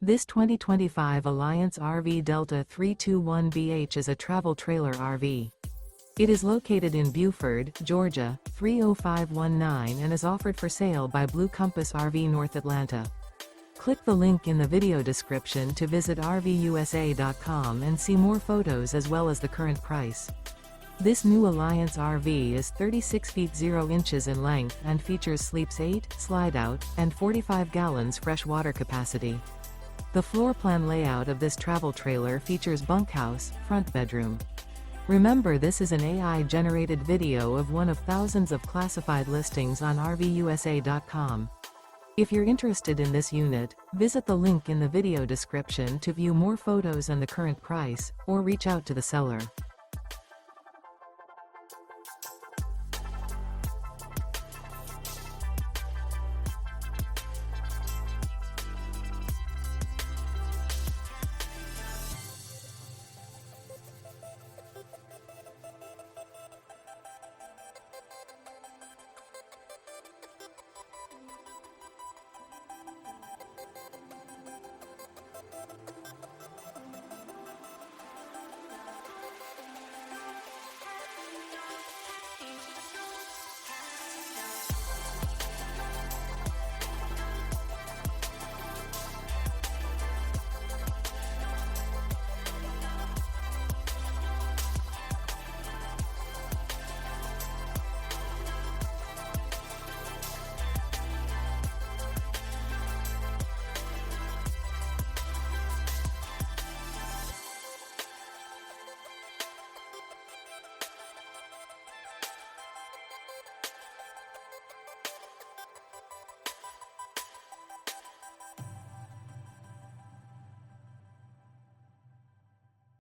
This 2025 Alliance RV Delta 321BH is a travel trailer RV. It is located in Buford, Georgia, 30519 and is offered for sale by Blue Compass RV North Atlanta. Click the link in the video description to visit RVUSA.com and see more photos as well as the current price. This new Alliance RV is 36 feet 0 inches in length and features sleeps 8, slide-out, and 45 gallons fresh water capacity. The floor plan layout of this travel trailer features bunkhouse, front bedroom. Remember, this is an AI-generated video of one of thousands of classified listings on RVUSA.com. If you're interested in this unit, visit the link in the video description to view more photos and the current price, or reach out to the seller.